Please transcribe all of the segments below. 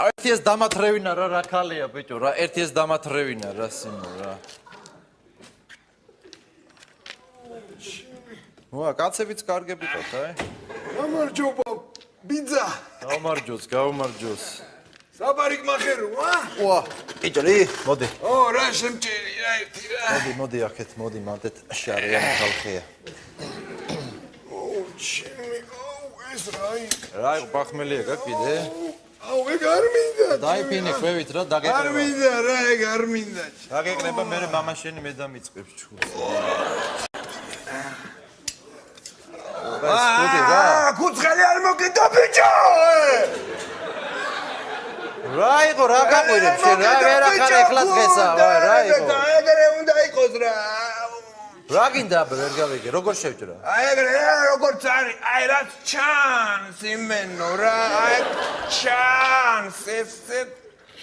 ერთიეს დამათრევინა რა ქალია ბიჭო რა ერთიეს დამათრევინა რა სიმო რა ვა კაცებიც კარგებითოთ აი გამარჯობა ბიძა გაუმარჯოს საბარიკ მახეროა ვა ბიჭო მოდი ო რა შემჭერი რა ერთი რა მოდი აქეთ მოდი მანდეთ შარიანი ხალხია ჩემი ეს რაი რა ბახმელია გაკიდე აუ ეგ არ მინდა დაიფინე ყვევით რა დაგეკრება არ მინდა რა ეგ არ მინდა დაგეკრება მე მამაშენი მე დამიწყებს ჩხუბს კუცხელი არ მოგიდა ბიჭო რა იყო რა გაყვირებს შენ რა ვერ ახარ ეხლა დღესა რა იყო ეგრე უნდა იყოს რა რა გინდა ვერ გავიგე როგორ შევჭრა აი ეგრე როგორც არის აი რა ჩანს იმენო რა აი ჩანს ეს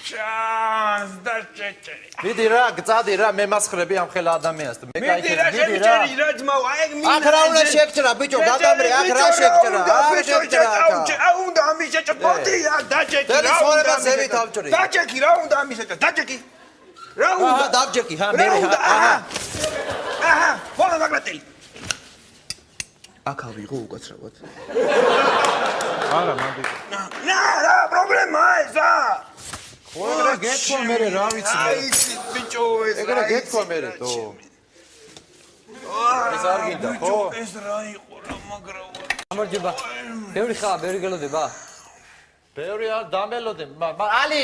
ჩანს და შეჭერი მიდი რა გწადი რა მე მასხრები ამ ხელა ადამიანს მე მიდი რა შეჭერი რა ძმაო აი ეგ მინდა აქ რა უნდა შეგჭრა ბიჭო გადამრე აქ რა შეგჭრა არ შეგჭრა აუ უნდა ამიშეჭო მოდი რა დაჭეკი რა უნდა ზევით ავჭრი დაჭეკი რა უნდა ამიშეჭო დაჭეკი რა უნდა დავჭეკი მე აჰა ვალა მაგრატელი აქ ავიღო უკაცრავად არა მაგ ნა რა პრობლემაა ესა ხო გეთქვა მე რა ვიცი მე აი ბიჭო ეს ეგრე გეთქვა მე თო ეს არ გინდა ხო ეს რა იყო რა მაგრავა გამარჯობა ბევრი ხა ბევრი გელოდება ბევრი არ დამელოდე ალი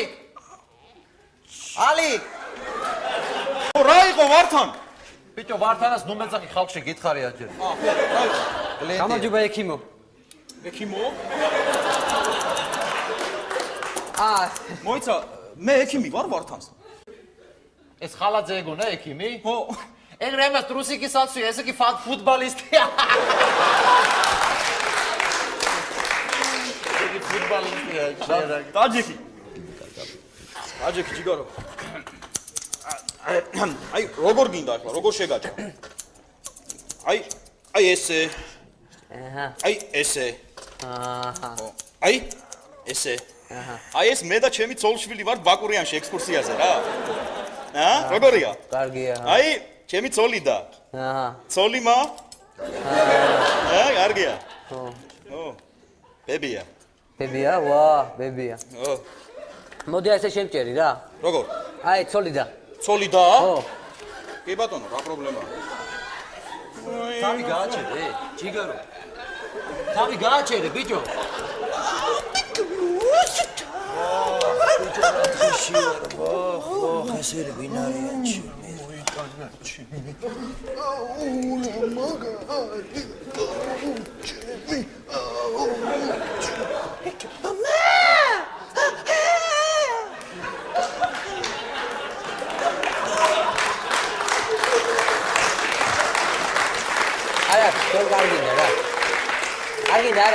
რა იყო ვართან ბიჭო ვართანას ნუ მეძახი ხალხში გითხარი აჯერ გამარჯობა ექიმო მოიცა მე ექიმი ვარ ვართანს ეს ხალაძე ეგონა ექიმი ხო ეგრე ამას ტრუსიკის აცვია ესე კი ფუტბალისტია იგი ფუტბალისტია დაჯექი ჯიგარო აი როგორ გინდა ახლა როგორ შეგაჭა აი ესე აი ესე აი ესე აი ეს მე და ჩემი ცოლშვილი ვართ ბაკურიანში ექსკურსიაზე რა როგორია კარგია აი ჩემი ცოლი და ცოლიმა კარგია ბებია ვა ბებია მოდი ასე შემჭერი რა როგორ აი ცოლი და ხო კი ბატონო რა პრობლემაა თავი გააჩერე ჯიგარო თავი გააჩერე ბიჭო ხესერი ვინ არის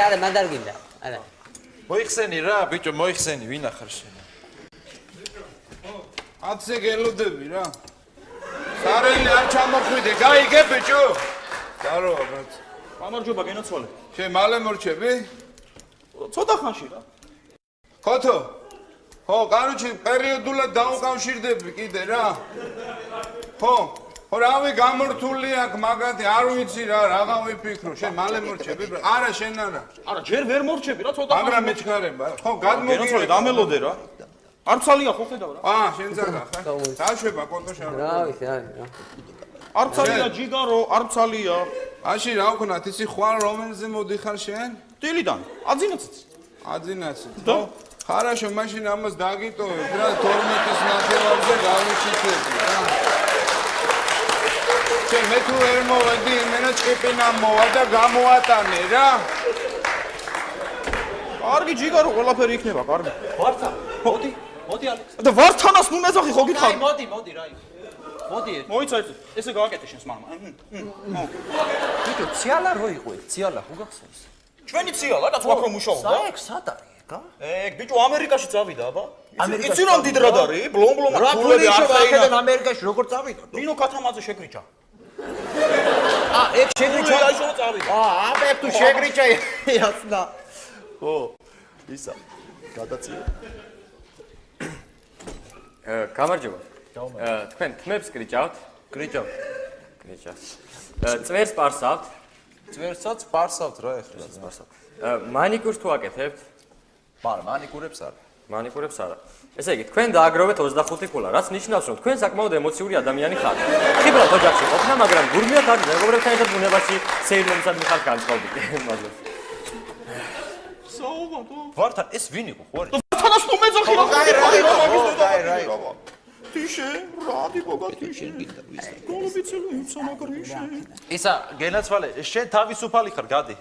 არა მან არ გინდა არა მოიხსენი რა ბიჭო მოიხსენი ვინ ახარ შენ აცე გელოდები რა სარელი არ ჩამოხვიდე გაიგე ბიჭო დარო ბაც გამარჯობა გენოცვალე შენ მალე მორჩები ცოტა ხანში რა ხოთო ხო კაროჩი პერიოდულად დაუკავშირდები კიდე რა ხო რავი გამორთული აქ მაგათი არ ვიცი რა რაღა ვიფიქრო შენ მალე მორჩები არა შენ არა ჯერ ვერ მორჩები რა ცოტა მაგრამ მეჩქარება ხო გადმოგიე დამელოდე რა არცალია ხო ხედავ რა შენ ძაღა ხა დაშვება კონტოშარო რა ვიცი არის რა არცალია ჯიგარო არცალია აში რა ვქნათ ისი ხვალ რომელზე მოდიხარ შენ დილიდან აძინაცით ხო ხარაშო მაშინ ამას დაგიტოვებ რა 12-ის ნახევარზე გავიჩიტები რა შენ მე თუ ვერ მოვედი იმენა ჭიპინა მოვა და გამოატანე რა კარგი ჯიგარო ყველაფერი იქნება კარგი ვართან მოდი ალექს და ვართანას ნუ მეძახი ხო გითხარ მოდი რა მოდი მოიცა ესე გააკეთე შენს მამა ბიჭო ციალა რო იყო ციალა ხო გახსოვს ჩვენი ციალა რაც ვაქ რომ მუშაობდა ეგ სად არის ეგა ეგ ბიჭო ამერიკაში წავიდა აბა იცი რომ დიდრად არის ბლომბლომა ფულები ახლა ამერიკაში როგორ წავიდა ნინო კათამაძე შეკრიჭა ეგ შეგრიჭა დაიშოვა წავიდა აბა თუ შეგრიჭა იასნა ო ისა გადაწია გამარჯობა. თქვენ თმებს კრიჭავთ? კრიჭავთ. კრიჭავთ. წვერს პარსავთ? წვერსაც პარსავთ რა ეხლა. პარსავთ. მანიკურს თუ აკეთებთ? მაგრამ მანიკურებს არა. მანიკურებს არა. ესე იგი, თქვენ დააგროვეთ 25 ქულა, რაც ნიშნავს, რომ თქვენ საკმაოდ ემოციური ადამიანი ხართ. ხიბრად ოჯახში ყოფნა, მაგრამ გურმია ხართ, მეგობრებთან ერთად ბუნებაში სეირნობისად მიხართ განწყობილი. მადლობა. საუბათო. ვართან ეს ვინ იყო ხო არის? თანას თუ მეძახი რა. რაი. თიშე, რადი ბოგატიშე. გოლუბიცელი სამაგრიშე. ისა გენაცვალე, შენ თავისუფალი ხარ, გადი.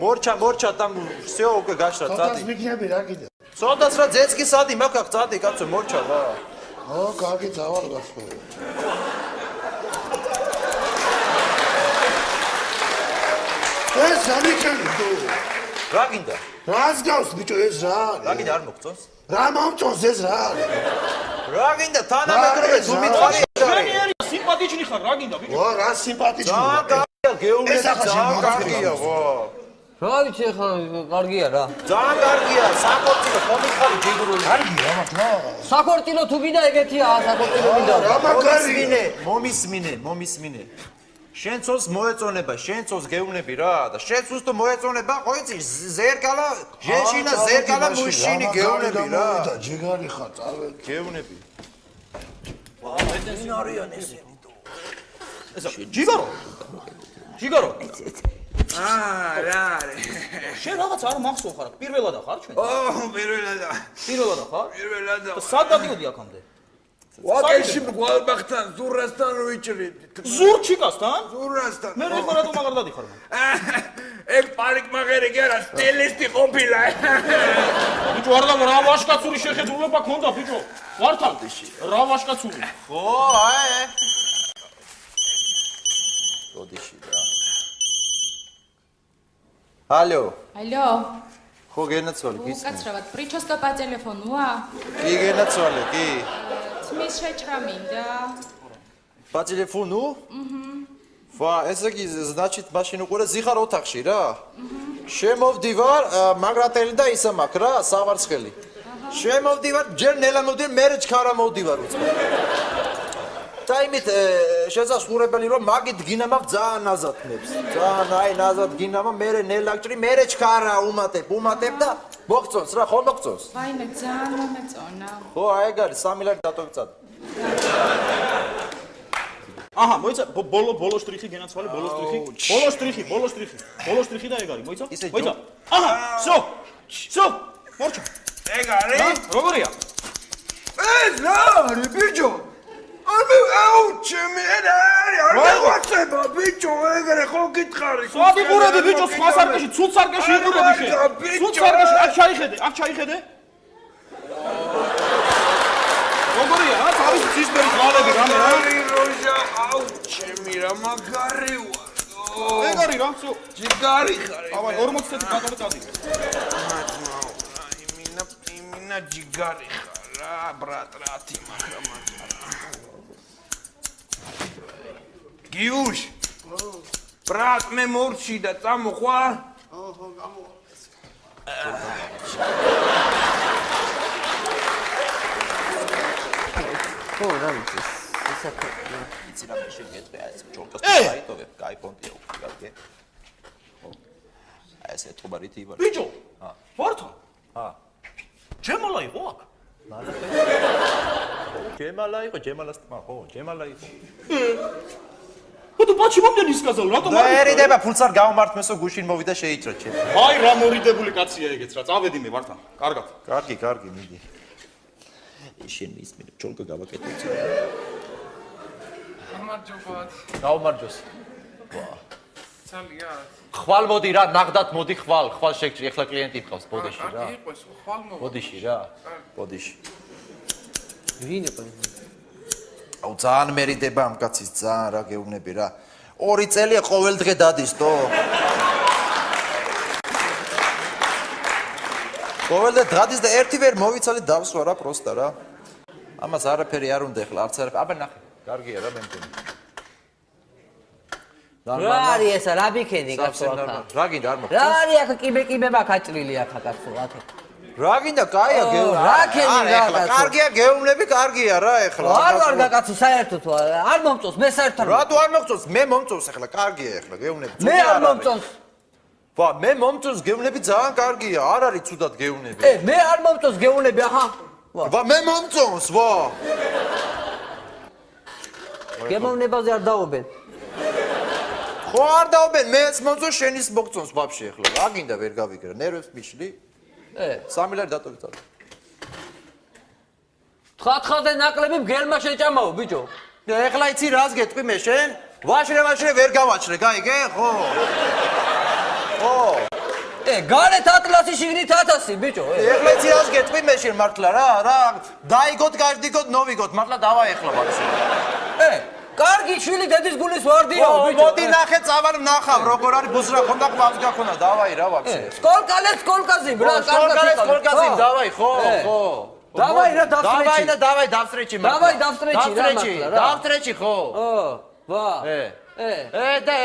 მორჩა там всё უკვე გაშრა წადი. ცოტას მიგნები რა კიდე. ცოტას რა ძეცკი სადი მაქვს წადი კაცო მორჩა რა. კარგი ძავალ გასხო. ეს ამიქენი თუ. რა გინდა? რას გავს ბიჭო ეს რა არის? რა გინდა არ მოგწონს? რა მომწონს ეს რა არის? რა გინდა თანამედროვე თუ მითხარი მენიერი სიმპათიჩნი ხარ, რა გინდა ბიჭო? ვა რა სიმპათიჩნი. ძალიან კარგია გეუბნები ძალიან კარგია ხო. რა ვიცი ხა კარგია რა. ძალიან კარგია საკორტილო ხომიხარი ჯიგრული. კარგია მაგრამ. საკორტილო თუ გინდა ეგეთია საკორტილო გინდა. რა მაგარი. მომისმინე. შენ წოს მოეწონება, შენ წოს გეუბნები რა და შენ წოს თუ მოეწონება, ხო იცი ზერკალა, ჟენშინა ზერკალა მუშინი გეუბნები რა. და ჯიგარი ხარ წავედი. გეუბნები. ვინ არიან ესენი თუ? ესა ჯიგარო. ჯიგარო. რა არის? შენ რაღაც არ მახსოვ ხარ, პირველადა ხარ ჩვენ? პირველადა. პირველადა ხარ? პირველადა. სად დადიოდი აქამდე? ვაკეში მგვალბახთან, ზურასთან ვიჭრით. ზურჩიკასთან? ზურასთან. მე რა რატომ აღარ დადიხარ? ეგ პარიკმაღერი კი არა, სტილისტი ყოფილა. ბიჭო არ და რა ვაშკაცური შეხედულება ქონდა ბიჭო? ვართან რა ვაშკაცური? ხო, აი. როდიში რა. ალო. ალო. ხო გენაცვალე გისმენთ. უკაცრავად პრიჩოსკა по ტელეფონუა? კი გენაცვალე, კი. თმის შეჭრა მინდა. по телефону? ვა, ესე იგი, значит, მაშინ უყურე ზიხარ ოთახში რა? შემოვდივარ, მაგრატელი და ისა მაქვს რა, სავარცხელი. შემოვდივარ, ჯერ ნელა მოვდივარ, მერე ჩქარა მოვდივარ უცხო. და იმით შესაძლებელი რომ მაგით გინამა ძალიან ნაზად ხმებს. ძალიან აი ნაზად გინამა, მერე ნელა გჭრი, მერე ჩქარა უმატებ და მოგწონს რა, ხო მოგწონს? ვაიმე ძალიან მომეწონა. ხო, აი ეგ არის 3 ლარი დატოვებწად. აჰა, მოიცა ბოლო შტრიხი გენაცვალე, ბოლო შტრიხი და ეგ არის, მოიცა? მოიცა. აჰა, всё, მორჩა. ეგ არის? როგორია? ეს რა არის ბიჭო? ჩემი არ მევაცება ბიჭო, ეგრე ხო გითხარი. სადი ყურები ბიჭო, სხვა სარკეში, ცუდ სარკეში იყურები შენ. ცუდ სარკეში, აქ ჩაიხედე. როგორია, რა თავის ცისბერი ხალები რამე რა? როჟა, ჩემი რა მაგარი ვარ. ეგ არის რა, всё. ჯიგარი ხარ. ავაი 40 წელი გადავე წადი. იმინა ჯიგარი ხარ რა, ბრატ-რათი მაგრამ. გიუშ. ბრატ, მე მორჩი და წამოყვარ? ხო, გამოვა. ხო რა ვიცი. ისა იცი რა შეგეწე აი ეს ჯორკას დაიტოვებ, კაი პონტია უკვე კარგი. ხო. აი ეს ეთყობარით იბარ. ბიჭო. ვართან. ჯემალა იყო აქ? ჯემალა იყო, ჯემალას თმა, ხო, ჯემალა იყო. ხუთი ბაჩი მომდენი ისკაზალ, რატომ და ერიდება ფულს არ გამომართმესო გუშინ მოვიდა შეიჭრა ჩემ. აი რა მორიდებული კაცია ეგეც რა, წავედი მე ვართან. კარგად. კარგი, მიდი. შენ ისმინე, ჩოლკა გავაკეთე. გამარჯობათ. გაუმარჯოს. ძალიან. ხვალ მოდი რა, ნახდათ მოდი ხვალ შეგჭრი, ეხლა კლიენტი მყავს ბოდიში რა. კარგი იყოს, ხვალ მოდი. ბოდიში რა. ბოდიში. ვინ იყო? აუ ძალიან მერიდება ამ კაცის, ძალიან რა გეუბნები რა. 2 წელია ყოველ დღე დადის თო. ყოველ დღე დადის და ერთი ვერ მოვიცალე დავსვა რა პროსტა რა. ამას არაფერი არ უნდა ეხლა, არც არაფერი. აბა ნახე, კარგია რა მე მგონი. რა არის ესა, რა ბიქენი კაცო ახლა? რა გინდა არ მოგწონს? რა არის აქ კიბე მაქვს აჭრილი აქ კაცო, აქ. რა გინდა, კაია გეუბნები. რა ქენი რა ეხლა კაცო. კარგია გეუბნები, კარგია რა ეხლა. არ გაკაცო საერთოდ არ მომწონს მე საერთოდ. რატო არ მომწონს? მე მომწონს ეხლა, კარგია ეხლა გეუბნები. მე არ მომწონს. ვა, მე მომწონს გეუბნები ძალიან კარგია, არ არის ცუდად გეუბნები. მე არ მომწონს გეუბნები, აჰა. ვა, მე მომწონს, ვა. გემოვნებაზე არ დაობენ. ხო არ დაობენ, მეც მომწონს, შენის მოგწონს ვაფშე ეხლა. რა გინდა ვერ გავიგრა, ნერვებს მიშლი? 3 ლარი დატოვე. თხათხაზე ნაკლები მგელმა შეჭამაო, ბიჭო. ეხლა იცი რას გეტყვი მე შენ? ვაშრე ვერ გავაჭრე, გაიგე? ხო. ხო. გარეთ ატლასი შიგნით 1000, ბიჭო. ეხლა იცი რას გეტყვი მე შენ მართლა რა? დაიგოთ, გაჟდიგოთ, ნოვიგოთ, მართლა დავა ეხლა ბაქში. კარგი შვილი დედის გულის ვარდიო, ბიჭო. მოდი ნახე, წავარ ნახავ, როგორ არის ბუზრა ხონდა ყავს გაქონა, დავაი რა ბაქში. სკოლკაზი, ბრა, სკოლკაზი, დავაი, ხო. დავაი რა დავსტრეჩი. დავაი დავსტრეჩი მართლა. დავსტრეჩი რა მართლა რა. დავსტრეჩი ხო. ვა. და